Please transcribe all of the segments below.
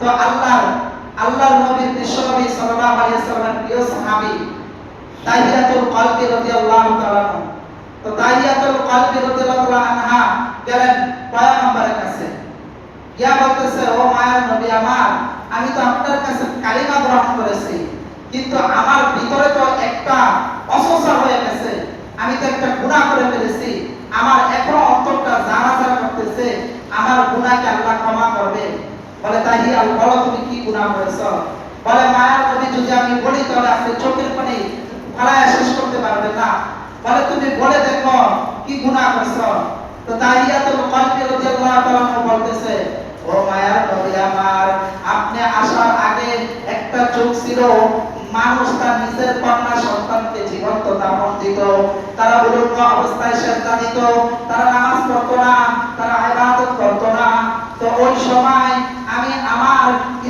তো আল্লাহর নবী বিশ্বনবী সাল্লাল্লাহু আলাইহি ওয়াসাল্লামের প্রিয় সাহাবী তাহিয়াতুল কলবি রাদিয়াল্লাহু তাআলা, তো তাহিয়াতুল কলবি রাদিয়াল্লাহু তাআলা আনহা গেলেন পয়গম্বরের কাছে, গিয়া বলতেছে, ও মায়ার নবী আমার, আমি তো আপনার কাছে কালিমা গ্রহণ করেছি, কিন্তু আমার ভিতরে তো একটা অসংসার হয়ে গেছে, আমি তো একটা গুনাহ করে ফেলেছি, আমার এখনো অন্তরটা জানাজানা করতেছে, আমার গুনাহকে আল্লাহ ক্ষমা করবে। বলে তাহিয়া, বলো তুমি কি গুনাহ করেছো? বলে মায়ার নবী, যদি আমি বলি তাহলে আপনি চোখের পানি ফেলায় শেষ করতে পারবেন না, বলে তুমি বলে দেখো কি গুনাহ করেছো। তো তাহিয়াতুল কলবি রাদিয়াল্লাহু তাআলা বলতেছে, ও মায়ার নবী আমার, আপনি আসার আগে একটা যুগ ছিল, মানুষ তার নিজের কন্যা সন্তানকে জীবন্ত দাফন দিত, তারা উলঙ্গ অবস্থায় সেজদা দিত, তারা নামাজ পড়তো না, তারা ইবাদত করতো না। তো ওই সময় আমি আমার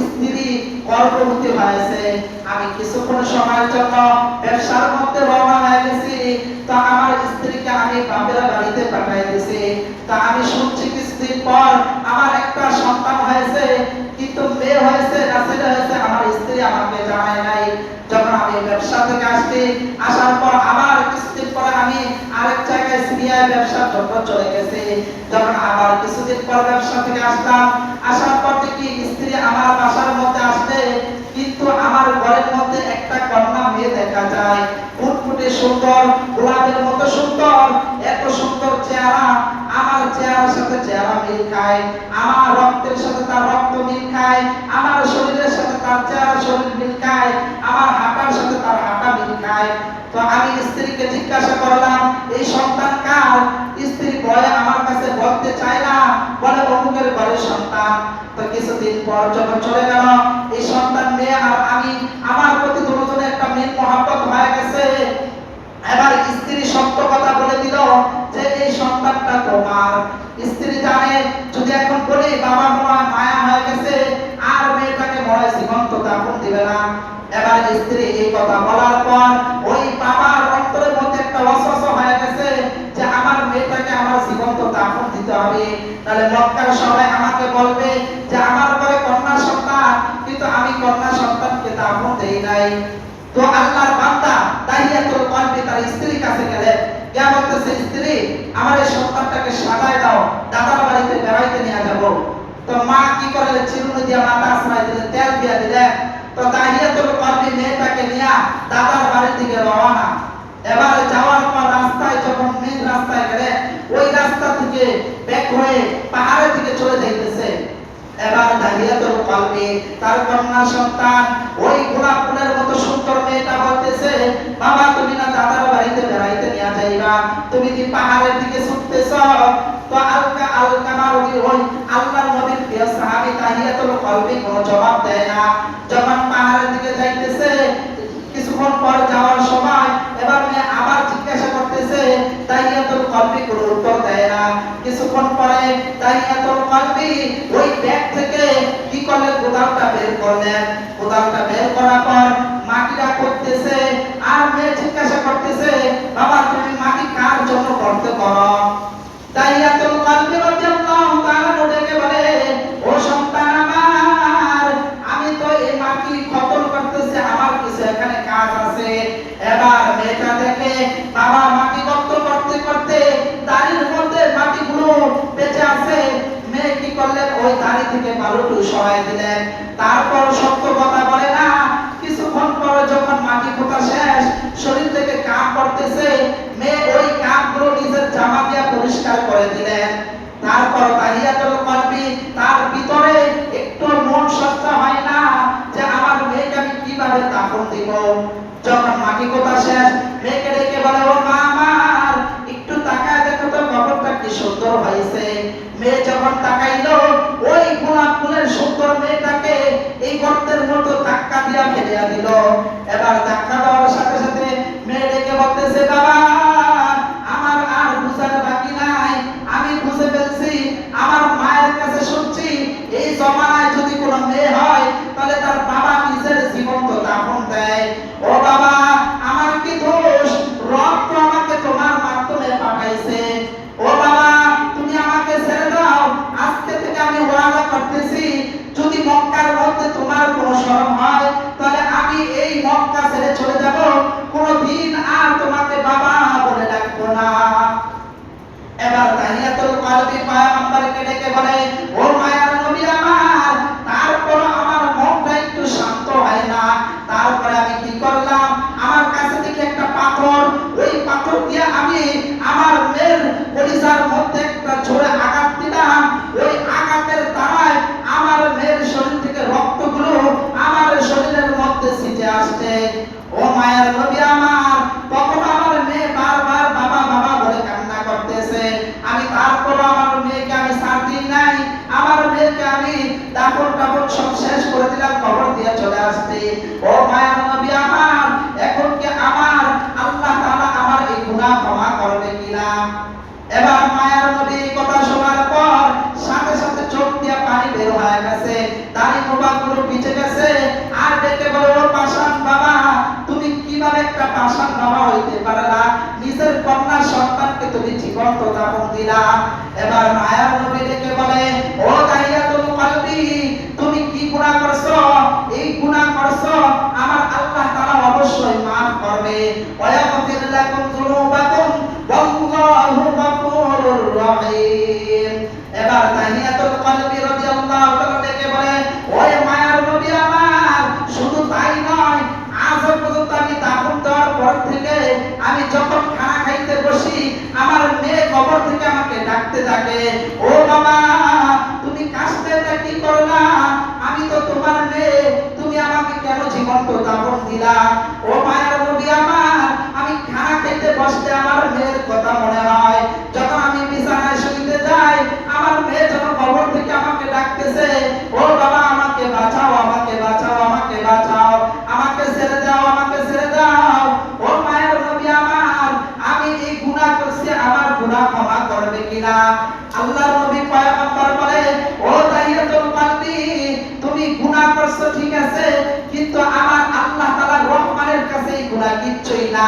স্ত্রী গর্ভবতী হয়েছে, আমি কিছুক্ষণ সময়ের জন্য ব্যবসার মধ্যে রওনা হয়ে গেছি, তো আমার স্ত্রীকে আমি বাপের বাড়িতে পাঠিয়ে দিয়েছি। তা আমি শুনছি কিছুদিন পর আমার একটা সন্তান হয়েছে, কিন্তু মেয়ে হয়েছে না ছেলে হয়েছে আমার স্ত্রী আমাকে জানায় নাই। যখন আমি ব্যবসা থেকে আসছি, আসার পর আবার কিছুদিন পরে আমি আরেক জায়গায় সিরিয়ায় ব্যবসার জন্য চলে গেছি। যখন আবার কিছুদিন পর ব্যবসা থেকে আসলাম, আসার পর থেকে স্ত্রী আমার বাসার মধ্যে আসবে, কিন্তু আমার ঘরের মধ্যে একটা কন্যা মেয়ে দেখা যায়, ফুটফুটে সুন্দর, গোলাপের মতো সুন্দর, এত সুন্দর চেহারা, আমার চেহারার সাথে চেহারা মিল খায়, আমার রক্তের সাথে তার রক্ত মিল খায়, আমার শরীরের সাথে তার চেহারা শরীর মিল খায়, আমার হাঁটার সাথে তার হাঁটা মিল খায়। তো আমি স্ত্রীকে জিজ্ঞাসা করলাম, এই সন্তান কার? স্ত্রী ভয়ে আমার কাছে বলতে চায় না, বলে অমুকের ঘরের সন্তান। তো কিছুদিন পর যখন চলে গেল, এই সন্তান মেয়ে আর আমি, আমার প্রতি দুজনে একটা মিল মহব্বত হয়ে গেছে। এবার স্ত্রী সত্য কথা বলে দিল যে এই সন্তানটা তোমার। স্ত্রী জানে যদি এখন বলি বাবা মনে মায়া হয়ে গেছে, আর মেয়েটাকে মনে জীবন্ত দাফন দিবে না। এবার স্ত্রী এই কথা বলার পর ওই বাবার অন্তরের মধ্যে একটা ওয়াসওয়াসা হয়ে গেছে যে আমার মেয়েটাকে আমার জীবন্ত দাফন দিতে হবে, তাহলে মক্কার সবাই আমাকে বলবে যে আমার ঘরে কন্যা সন্তান, কিন্তু আমি কন্যা সন্তানকে দাফন দেই নাই। তো আল্লাহর বান্দা তাহিয়াতুল কলবি তার স্ত্রীর কাছে গেলেন, কে বলতেছে, স্ত্রী আমার এই সন্তানটাকে সাজায় দাও, দাদার বাড়িতে বেড়াইতে নিয়ে যাব। তো মা কি করলেন, চিরুনি দিয়ে মাথা আশ্রয় দিলেন, তেল দিয়ে দিলেন। তো তাহিয়াতুল কলবি মেয়েটাকে নিয়ে দাদার বাড়ির দিকে রওনা। এবার যাওয়ার পর রাস্তায় যখন মেন রাস্তায় গেলেন, ওই রাস্তা থেকে ব্যাক হয়ে পাহাড়ের দিকে চলে যাইতেছে। এবার তাহিয়াতুল কলবি তার কন্যা সন্তান ওই গোলাপ ফুলের মতো সুন্দর মেয়েটা বলতেছে, বাবা তুমি না দাদার বাড়িতে বেড়াইতে নিয়ে যাইবা, তুমি কি পাহাড়ের দিকে ছুটতেছ? তো আলকামারুদি ওই আল্লাহর নবীর প্রিয় সাহাবী তাহিয়াতুল কলবি কোনো জবাব দেয় না। যখন পাহাড়ের দিকে যাইতেছে, কিছুক্ষণ পর যাওয়ার সময় এবার মেয়ে আবার জিজ্ঞাসা করতেছে, তাহিয়াতুল কলবি কোনো উত্তর দেয় না। কিছুক্ষণ পরে তাহিয়াতুল কলবি ওই ব্যাগ থেকে কি করলেন, কোদালটা বের করলেন। কোদালটা বের করার পর মাটিটা করতেছে, আর মেয়ে জিজ্ঞাসা করতেছে, বাবা তুমি মাটি কার জন্য করতে করো? তাহিয়াতুল কলবি রাদিয়াল্লাহু তাআলা ডেকে বলে, ও সন্তান আমার, আমি তো এই মাটি খতম করতেছি, আমার কিছু এখানে কাজ আছে। এবার মেয়েটা দেখে বাবা মাটি গর্ত করতে করতে দাড়ির মধ্যে মাটিগুলো বেঁচে আছে। মেয়ে কি করলেন, ওই দাড়ি থেকে বালুটু সরাই দিলেন। তারপর সত্য কথা বলে না, কিছুক্ষণ পরে যখন মাটি খোঁড়া শেষ, শরীর থেকে কাপ পড়তেছে, মেয়ে ওই কাপগুলো নিজের জামা দিয়ে পরিষ্কার করে দিলেন। তারপর তাহিয়াতুল কলবি তার ভিতরে একটু মন সস্তা হয় না যে আমার মেয়েকে আমি কিভাবে দাফন দিব। যখন মাটি কোটা শেষ, মেয়েকে ডেকে বলে, ও মা আমার, একটু তাকায় দেখো তো কবরটা কি সুন্দর হয়েছে। মেয়ে যখন তাকাইলো, ওই গোলাপ ফুলের সুন্দর মেয়েটাকে এই গর্তের মতো ধাক্কা দিয়া ফেলিয়া দিল। এবার ধাক্কা দেওয়ার সাথে সাথে মেয়ে ডেকে বলতেছে, বাবা আমার আর বুঝার বাকি নাই, আমি বুঝে ফেলছি। আমার মায়ের কাছে শুনছি এই জমানায় যদি কোনো মেয়ে হয় তাহলে তার বাবা নিজের জীবন্ত দাফন দেয়। ও বাবা আমার কি দোষ, রব তো আমাকে তোমার মাধ্যমে পাঠাইছে। ও বাবা তুমি আমাকে ছেড়ে দাও, আজকে থেকে আমি ওয়াদা করতেছি যদি মক্কার ডেকে বলে, ও মায়ার নবী আমার, তারপর আমার মনটা একটু শান্ত হয় না। তারপরে আমি কি করলাম, আমার কাছে থেকে একটা পাথর, ওই পাথর দিয়ে আমি আমার মেয়ের কলিজার মধ্যে একটা জোরে আঘাত দিলাম। ওই আঘাতের দ্বারায় আমার মেয়ের শরীর থেকে রক্তগুলো আমার শরীরের মধ্যে ছিটে আসছে। ও মায়ার নবী আমার, তখন আমার মেয়ে বারবার বাবা বাবা বলে কান্না করতেছে। আমি তারপর আমার মেয়েকে আমি সাথ দিই নাই, আমার মেয়েকে আমি দাফন টাফন সব শেষ করে দিলাম, কবর দিয়ে চলে আসছি। ও মায়ার নবী আমার, এখন কি আমার আল্লাহ তাআলা আমার এই গুনাহ ক্ষমা করবে কিনা? এবার মায়ার নবী কথা শোনার পর সাথে সাথে চোখ দিয়ে পানি বের হয়ে গেছে, দাড়ি মোবারকগুলো ভিজে গেছে। আর ডেকে বলে, ও পাষাণ বাবা, তুমি কিভাবে একটা পাষাণ বাবা হইতে পারলা? নিজের কন্যা সন্তানকে তুমি জীবন্ত দাফন দিলা। এবার মায়ার নবী ডেকে বলে, ও দাহিয়াতুল কলবি, তুমি কি গুনাহ করছো? এই গুনাহ করছো, আমার আল্লাহ তাআলা অবশ্যই maaf করবে। ওয়ায়াগফির লাকুম যুনুবাকুম ওয়াল্লাহু গফুরুর রহিম। এবার দাহিয়াতুল কলবি রাদিয়াল্লাহু তাআলা ডেকে বলে, ওই মায়ার নবী আমার, শুধু তাই নয়, আজ পর্যন্ত আমি দাফন দেওয়ার পর থেকে আমি যখন খানা খাইতে বসি, আমার মেয়ে কবর থেকে আমাকে ডাকতে থাকে, ও বাবা, তুমি কাশতেটা কি করলা? আমি তো তোমার মেয়ে, তুমি আমাকে কেন জীবন্ত দাফন দিলা? ও মায়ার নবী আমার, আমি খানা খেতে বসলে আমার মেয়ের কথা মনে হয়। যখন আমি বিছানায় শুইতে যাই, আমার মেয়ে যখন কবর থেকে আমাকে ডাকতেছে, ও বাবা, আমাকে বাঁচাও, আমাকে বাঁচাও, আমাকে বাঁচাও, আমাকে ছেড়ে দাও, আমাকে ছেড়ে দাও। ও মায়ের নবী আমার, আমি এই গুনাহ করছি, আমার গুনাহ ক্ষমা করবে কিনা? আল্লাহর নবী পয়গম্বর বলে, ও দাহিয়াতুল কলবি, তুমি গুনাহ করছো ঠিক আছে, কিন্তু আমার আল্লাহ তাআলার রহমানের কাছে এই গুনাহ কিচ্ছুই না।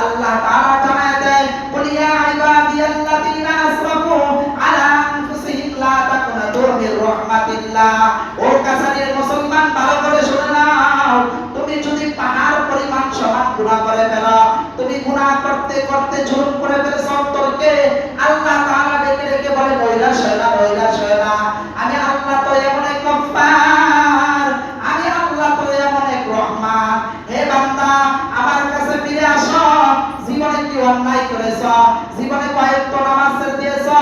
আল্লাহ তাআলা জানায় দেয়, কুল ইয়া ইবাদিয়াল্লাযিনা আসরাফু আলা আনফুসিহিম লা তাকনাতু মির রাহমাতিল্লাহ। ও কাছারির মুসলমান, ভালো করে শুনে নাও, তুমি যদি পাহাড় পরিমাণ সমান গুনাহ করে ফেলো, তুমি গুনাহ করতে করতে জুলুম করে ফেলেছো অন্তরকে, আল্লাহ তাআলা ডেকে ডেকে বলে, নৈরাশ হয় না, নৈরাশ হয় না, আমি আল্লাহ তো এমন এক গফফার, আমি আল্লাহ তো এমন এক রহমান। হে বান্দা, আমার কাছে ফিরে আসো। জীবনে কি অন্যায় করেছো? জীবনে কয়েকটা নামাজ ছেড়ে দিয়েছো?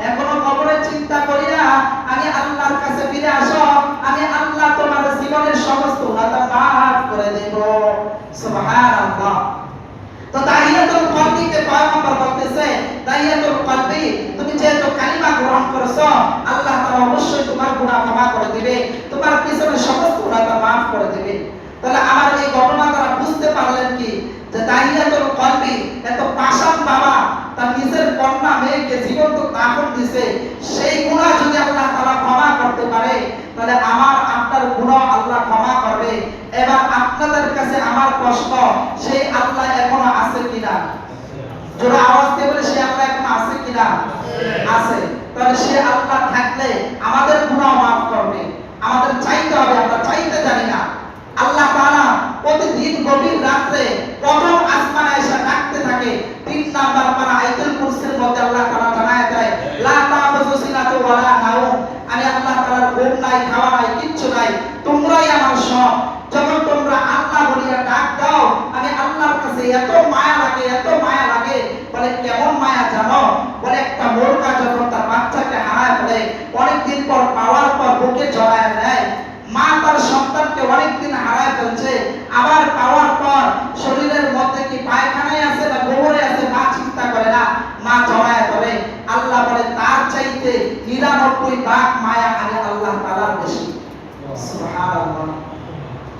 এখনো কবরের চিন্তা করিয়া আমি আল্লাহর কাছে ফিরে আসো, আমি আল্লাহ তোমার জীবনের সমস্ত গুনাহ মাফ করে দেব। সুবহানাল্লাহ। তো দাহিয়াতুল কলবিকে পয়গম্বর বলতেছে, দাহিয়াতুল কলবি, তুমি যেহেতু কালিমা গ্রহণ করেছো, আল্লাহ তাআলা অবশ্যই তোমার গুনাহ ক্ষমা করে দিবে, তোমার পিছনের সমস্ত গুনাহ মাফ করে দিবে। তাহলে আমার এই ঘটনা দ্বারা বুঝতে পারলেন কি, যে দাহিয়াতুল কলবি এত পাষাণ বাবা তার নিজের কন্যা মেয়েকে জীবন্ত দাফন দিছে, সেই গুনাহ যদি আল্লাহ তাআলা ক্ষমা করতে পারে, তাহলে আমার আপনার গুনাহ আল্লাহ ক্ষমা করবে। এবার আপনাদের কাছে আমার প্রশ্ন, সেই আল্লাহ এখনো আছে কিনা? জোরে আওয়াজ দিয়ে বলে, সেই আল্লাহ এখনো আছে কিনা? আছে। তাহলে সেই আল্লাহ থাকলে আমাদের গুনাহ মাফ করবে। আমাদের চাইতে হবে, আমরা চাইতে জানি না। আল্লাহ তাআলা প্রতিদিন গভীর রাতে প্রথম আসমানে এসে ডাকতে থাকে। 3 নাম্বার পারা আয়াতুল কুরসির মধ্যে আল্লাহ তাআলা জানায় দেয়, লা তাখুযু সিনাতু ওয়ালা নাওম, আমি আল্লাহ তাআলার ঘুম নাই, খাওয়া নাই, কিচ্ছু নাই, তোমরাই আমার সব। যখন তোমরা আল্লাহ বলিয়া ডাক দাও, আমি আল্লাহর কাছে এত মায়া লাগে, এত মায়া লাগে। বলে কেমন মায়া জানো? বলে একটা মুরগা যখন তার বাচ্চাকে হারায় ফেলে, অনেকদিন পর পাওয়ার পর বুকে জড়ায় নেয়, মা তার সন্তানকে অনেকদিন হারায় ফেলছে, আবার পাওয়ার পর শরীরের মধ্যে কি পায়খানায় আছে না গোবরে আছে, মা চিন্তা করে না, মা জড়ায় ধরে। আল্লাহ বলে তার চাইতে 99 ভাগ মায়া আমি আল্লাহ তাআলার বেশি। সুবহানাল্লাহ।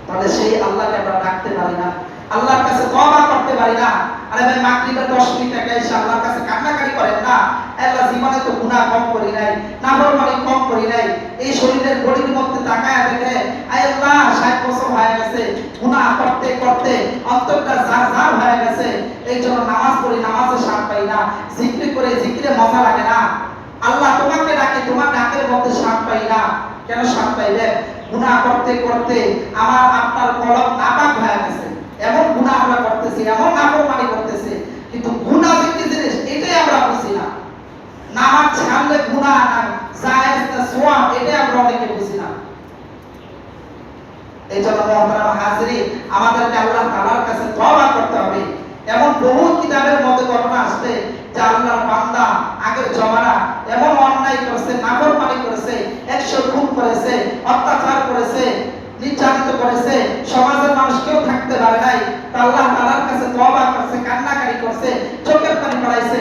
তাহলে সেই আল্লাহকে আমরা ডাকতে পারি না, আল্লাহর কাছে তওবা করতে পারি না। আরে ভাই, মাগরিবের 10 মিনিট আগে এসে আল্লাহর কাছে কান্নাকাটি করেন না, আল্লাহ জীবনে তো গুনাহ কম করি নাই, নাফরমানি কম করি নাই, এই শরীরের বডির মধ্যে তাকায়া দেখে, আয় আল্লাহ 60 বছর হয়ে গেছে, গুনাহ করতে করতে অন্তরটা জার হয়ে গেছে, এইজন্য নামাজ পড়ি, নামাজে স্বাদ পাই না, জিকির করে জিকিরে মজা লাগে না। আল্লাহ তোমাকে ডাকে, তোমার ডাকের মধ্যে স্বাদ পাই না। কেন স্বাদ পাইবে? গুনাহ করতে করতে আমার আপনার কলব নাপাক হয়ে গেছে, এমন গুনাহ আমরা করতেছি, এমন নাফরমানি করতেছি, কিন্তু গুনাহ যে কি জিনিস এটাই আমরা বুঝি না। না নামাজ ছাড়লে গুনাহ না জায়েজ না সওয়াব এটা আমরা অনেকে বুঝি না। এই জন্য মুহতারাম হাজিরিন, আমাদেরকে আল্লাহ তাআলার কাছে তওবা করতে হবে। এমন বহু কিতাবের মধ্যে ঘটনা আসছে যে আল্লাহর বান্দা আগের জমানা এমন অন্যায় করেছে, নাফরমানি করেছে, 100 খুন করেছে, অত্যাচার করেছে, নির্যাতিত করেছে, সমাজের মানুষ কেউ থাকতে পারে নাই। আল্লাহ তাআলার কাছে তওবা করছে, কান্নাকারি করছে, চোখের পানি পড়াইছে,